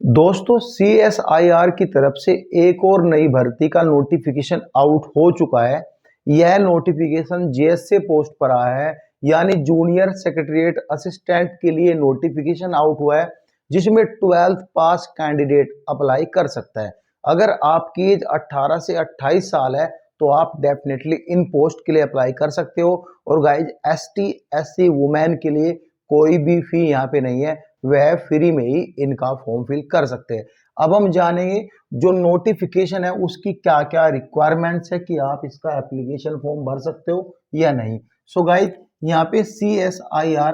दोस्तों CSIR की तरफ से एक और नई भर्ती का नोटिफिकेशन आउट हो चुका है। यह नोटिफिकेशन जेएसए पोस्ट पर आया है, यानी जूनियर सेक्रेटरीट असिस्टेंट के लिए नोटिफिकेशन आउट हुआ है, जिसमें 12th पास कैंडिडेट अप्लाई कर सकता है। अगर आपकी एज 18 से 28 साल है तो आप डेफिनेटली इन पोस्ट के लिए अप्लाई कर सकते हो। और गाइज ST SC वुमेन के लिए कोई भी फी यहाँ पे नहीं है, वह फ्री में ही इनका फॉर्म फिल कर सकते हैं। अब हम जानेंगे जो नोटिफिकेशन है उसकी क्या क्या रिक्वायरमेंट्स है कि आप इसका एप्लीकेशन फॉर्म भर सकते हो या नहीं। सो गाइस, यहाँ पे CSIR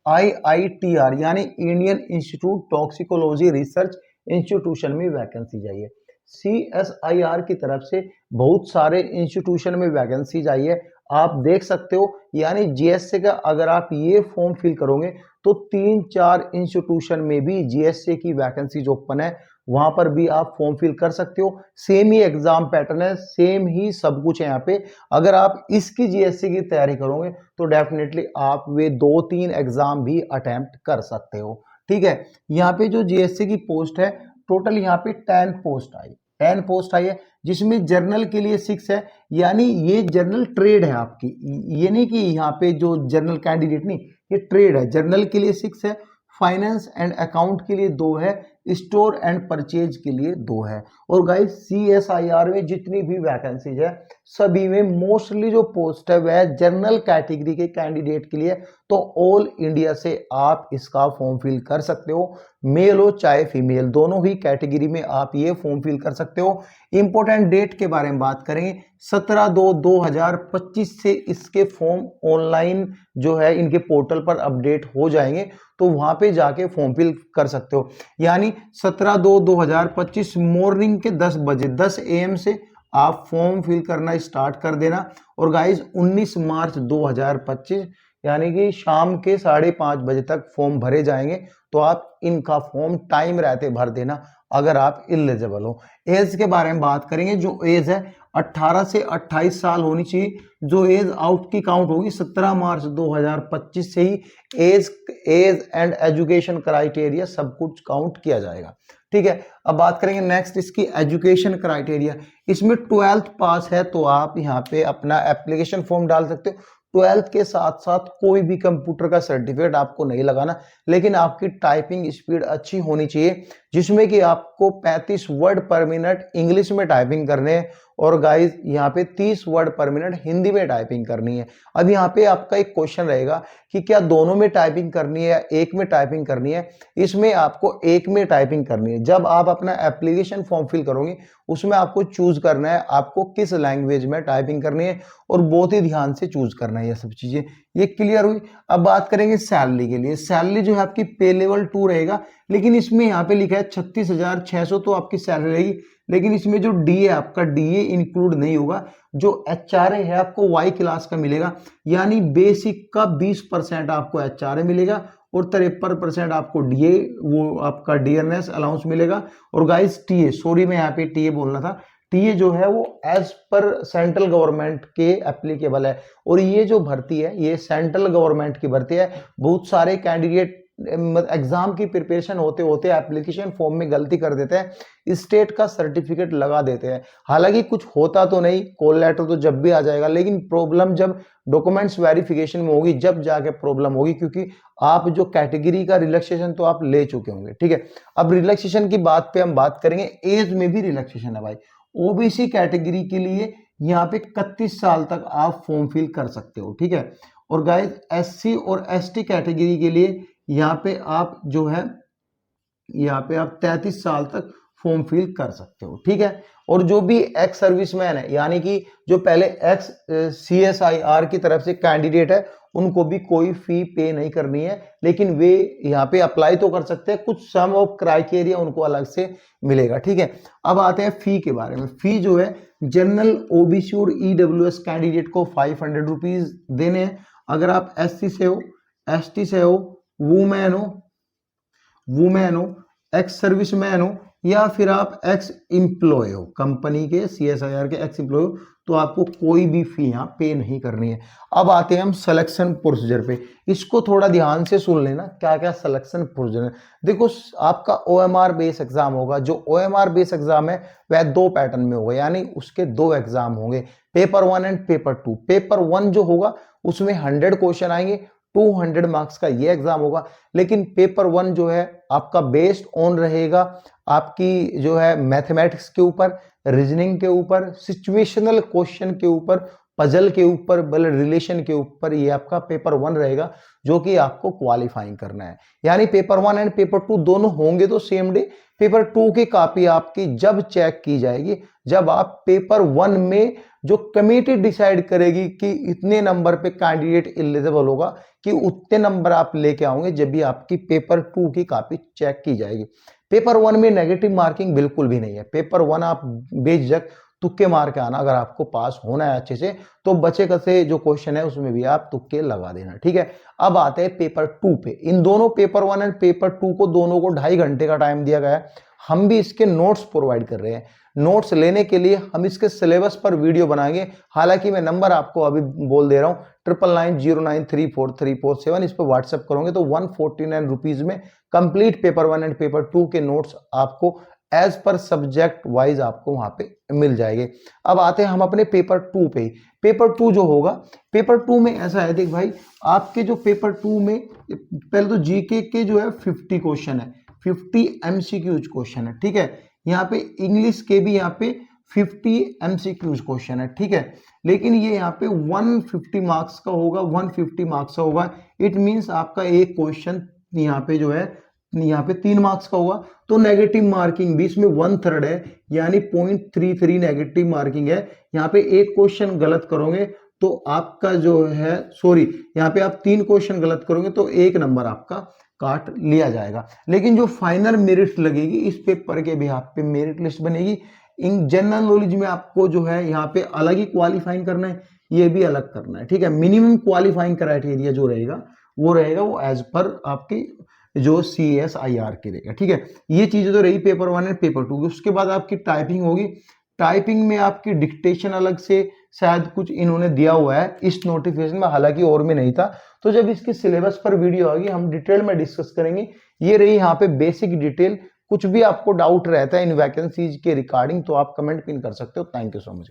IITR यानी Indian institute toxicology research institution में वैकेंसी चाहिए। CSIR की तरफ से बहुत सारे इंस्टीट्यूशन में वैकेंसी चाहिए, आप देख सकते हो। यानी जीएसए का अगर आप ये फॉर्म फिल करोगे तो 3-4 इंस्टीट्यूशन में भी जीएसए की वैकेंसी जो ओपन है वहां पर भी आप फॉर्म फिल कर सकते हो। सेम ही एग्जाम पैटर्न है, सेम ही सब कुछ है यहाँ पे। अगर आप इसकी जीएसए की तैयारी करोगे तो डेफिनेटली आप वे 2-3 एग्जाम भी अटेम्प्ट कर सकते हो। ठीक है, यहाँ पे जो जीएसए की पोस्ट है, टोटल यहाँ पे 10 पोस्ट आई 10 पोस्ट आई है, जिसमें जर्नल के लिए 6 है। यानी ये जर्नल ट्रेड है आपकी, ये नहीं कि यहाँ पे जो जर्नल कैंडिडेट नहीं, ये ट्रेड है। जर्नल के लिए 6 है, फाइनेंस एंड अकाउंट के लिए 2 है, स्टोर एंड परचेज के लिए 2 है। और गाइस CSIR में जितनी भी वैकेंसीज है सभी में मोस्टली जो पोस्ट है वह जनरल कैटेगरी के कैंडिडेट के लिए। तो ऑल इंडिया से आप इसका फॉर्म फिल कर सकते हो, मेल हो चाहे फीमेल, दोनों ही कैटेगरी में आप ये फॉर्म फिल कर सकते हो। इंपॉर्टेंट डेट के बारे में बात करेंगे, 17/2/2025 से इसके फॉर्म ऑनलाइन जो है इनके पोर्टल पर अपडेट हो जाएंगे, तो वहां पे जाके फॉर्म फिल कर सकते हो। यानी 17/2/2025 मॉर्निंग के 10 बजे 10 AM से आप फॉर्म फिल करना स्टार्ट कर देना। और गाइज 19 मार्च 2025 यानी कि शाम के 5:30 बजे तक फॉर्म भरे जाएंगे, तो आप इनका फॉर्म टाइम रहते भर देना अगर आप एलिजिबल हो। एज के बारे में बात करेंगे, जो एज है 18 से 28 साल होनी चाहिए। जो एज आउट की काउंट होगी 17 मार्च 2025 से ही एज एंड एजुकेशन क्राइटेरिया सब कुछ काउंट किया जाएगा। ठीक है, अब बात करेंगे नेक्स्ट इसकी एजुकेशन क्राइटेरिया। इसमें 12th पास है तो आप यहाँ पे अपना एप्लीकेशन फॉर्म डाल सकते हो। 12th के साथ साथ कोई भी कंप्यूटर का सर्टिफिकेट आपको नहीं लगाना, लेकिन आपकी टाइपिंग स्पीड अच्छी होनी चाहिए, जिसमें कि आपको 35 वर्ड पर मिनट इंग्लिश में टाइपिंग करने हैं। और गाइस यहाँ पे 30 वर्ड पर मिनट हिंदी में टाइपिंग करनी है। अब यहाँ पे आपका एक क्वेश्चन रहेगा कि क्या दोनों में टाइपिंग करनी है या एक में टाइपिंग करनी है। इसमें आपको एक में टाइपिंग करनी है। जब आप अपना एप्लीकेशन फॉर्म फिल करोगे उसमें आपको चूज करना है आपको किस लैंग्वेज में टाइपिंग करनी है, और बहुत ही ध्यान से चूज करना है। ये सब चीजें ये क्लियर हुई। अब बात करेंगे सैलरी के लिए। सैलरी जो है आपकी पे लेवल 2 रहेगा, लेकिन इसमें यहाँ पे लिखा है 36,600 तो आपकी सैलरी रहेगी, लेकिन इसमें जो डीए आपका डीए इंक्लूड नहीं होगा। जो एचआरए है आपको वाई क्लास का मिलेगा, यानी बेसिक का 20% आपको एचआरए मिलेगा और 53% आपको डीए, वो आपका डीएनएस अलाउंस मिलेगा। और गाइस टीए, सॉरी मैं यहाँ पे टीए बोलना था, टीए जो है वो एज पर सेंट्रल गवर्नमेंट के एप्लीकेबल है। और ये जो भर्ती है ये सेंट्रल गवर्नमेंट की भर्ती है। बहुत सारे कैंडिडेट एग्जाम की प्रिपरेशन होते होते एप्लीकेशन फॉर्म में गलती कर देते हैं, स्टेट का सर्टिफिकेट लगा देते हैं। हालांकि कुछ होता तो नहीं, कॉल लेटर तो जब भी आ जाएगा, लेकिन प्रॉब्लम जब डॉक्यूमेंट्स वेरिफिकेशन में होगी जब जाके प्रॉब्लम होगी, क्योंकि आप जो कैटेगरी का रिलैक्सेशन तो आप ले चुके होंगे। ठीक है, अब रिलैक्सेशन की बात पे हम बात करेंगे। एज में भी रिलैक्सेशन है भाई। ओबीसी कैटेगरी के लिए यहाँ पे 31 साल तक आप फॉर्म फिल कर सकते हो। ठीक है, और गाइस एससी और एसटी कैटेगरी के लिए यहाँ पे आप जो है यहाँ पे आप 33 साल तक फॉर्म फिल कर सकते हो। ठीक है, और जो भी एक्स सर्विसमैन है, यानी कि जो पहले एक्स CSIR की तरफ से कैंडिडेट है, उनको भी कोई फी पे नहीं करनी है, लेकिन वे यहाँ पे अप्लाई तो कर सकते हैं, कुछ सम ऑफ क्राइटेरिया उनको अलग से मिलेगा। ठीक है, अब आते हैं फी के बारे में। फी जो है जनरल ओबीसी और ईडब्ल्यूएस कैंडिडेट को 500 रुपीज देने हैं। अगर आप SC से हो, ST से हो, वुमेन हो, एक्स सर्विसमैन हो, या फिर आप एक्स एम्प्लॉय हो, कंपनी के CSIR के एक्स एम्प्लॉय हो, तो आपको कोई भी फी यहाँ पे नहीं करनी है। अब आते हैं हम सिलेक्शन प्रोसीजर पे। इसको थोड़ा ध्यान से सुन लेना, क्या क्या सिलेक्शन प्रोसीजर है। देखो, आपका OMR बेस एग्जाम होगा। जो OMR बेस एग्जाम है वह 2 पैटर्न में होगा, यानी उसके 2 एग्जाम होंगे, पेपर 1 एंड पेपर 2। पेपर 1 जो होगा उसमें 100 क्वेश्चन आएंगे, 200 मार्क्स का ये एग्जाम होगा। लेकिन पेपर 1 जो है आपका बेस्ड ऑन रहेगा आपकी जो है मैथमेटिक्स के ऊपर, रीजनिंग के ऊपर, सिचुएशनल क्वेश्चन के ऊपर, पजल के ऊपर, ब्लड रिलेशन के ऊपर। ये आपका पेपर 1 रहेगा जो कि आपको क्वालिफाइंग करना है। यानी पेपर 1 एंड पेपर 2 दोनों होंगे तो सेम डे। पेपर 2 की कॉपी आपकी जब चेक की जाएगी, जब आप पेपर 1 में जो कमेटी डिसाइड करेगी कि इतने नंबर पे कैंडिडेट एलिजिबल होगा, कि उतने नंबर आप लेके आओगे, जब भी आपकी पेपर 2 की कॉपी चेक की जाएगी। पेपर 1 में नेगेटिव मार्किंग बिल्कुल भी नहीं है। पेपर 1 आप बेझिझक तुक्के मार के आना, अगर आपको पास होना है अच्छे से, तो बचे कसे जो क्वेश्चन है उसमें भी आप तुक्के लगा देना, ठीक है। अब आते हैं पेपर 2 पे। इन दोनों पेपर 1 एंड पेपर 2 को दोनों को 2.5 घंटे का टाइम दिया गया है। हम भी इसके नोट्स प्रोवाइड कर रहे हैं। नोट्स लेने के लिए हम इसके सिलेबस पर वीडियो बनाएंगे। हालांकि मैं नंबर आपको अभी बोल दे रहा हूं, 9990934347। इस पर व्हाट्सएप करोगे तो 149 रुपीज में कंप्लीट पेपर 1 एंड पेपर 2 के नोट्स आपको एज पर सब्जेक्ट वाइज आपको वहां पे मिल जाएंगे। अब आते हैं हम अपने पेपर 2 पे। पेपर 2 जो होगा, पेपर 2 में ऐसा है, देख भाई, आपके जो पेपर 2 में पहले तो जीके के जो है 50 क्वेश्चन है, 50 MCQs क्वेश्चन है, ठीक है। यहाँ पे इंग्लिश के भी यहाँ पे 50 MCQs क्वेश्चन है, ठीक है। लेकिन ये यहाँ पे 150 मार्क्स का होगा, 150 मार्क्स का होगा। इट मींस आपका एक क्वेश्चन यहाँ पे जो है यहाँ पे 3 मार्क्स का होगा। तो नेगेटिव मार्किंग भी इसमें 1/3 है, यानी 0.33 नेगेटिव मार्किंग है। यहाँ पे एक क्वेश्चन गलत करोगे तो आपका जो है, सॉरी, यहाँ पे आप 3 क्वेश्चन गलत करोगे तो 1 नंबर आपका काट लिया जाएगा। लेकिन जो फाइनल मेरिट लगेगी इस पेपर के बिहाफ पे मेरिट लिस्ट बनेगी। इन जनरल नॉलेज में आपको जो है यहाँ पे अलग ही क्वालिफाइंग करना है, ये भी अलग करना है, ठीक है। मिनिमम क्वालिफाइंग क्राइटेरिया जो रहेगा वो एज पर आपकी जो CSIR की रहेगा, ठीक है। ये चीजें तो रही पेपर 1 एंड पेपर 2 की। उसके बाद आपकी टाइपिंग होगी। टाइपिंग में आपकी डिक्टेशन अलग से शायद कुछ इन्होंने दिया हुआ है इस नोटिफिकेशन में, हालांकि और में नहीं था। तो जब इसके सिलेबस पर वीडियो आएगी हम डिटेल में डिस्कस करेंगे। ये रही यहाँ पे बेसिक डिटेल। कुछ भी आपको डाउट रहता है इन वैकेंसीज के रिगार्डिंग तो आप कमेंट पिन कर सकते हो। Thank you so much.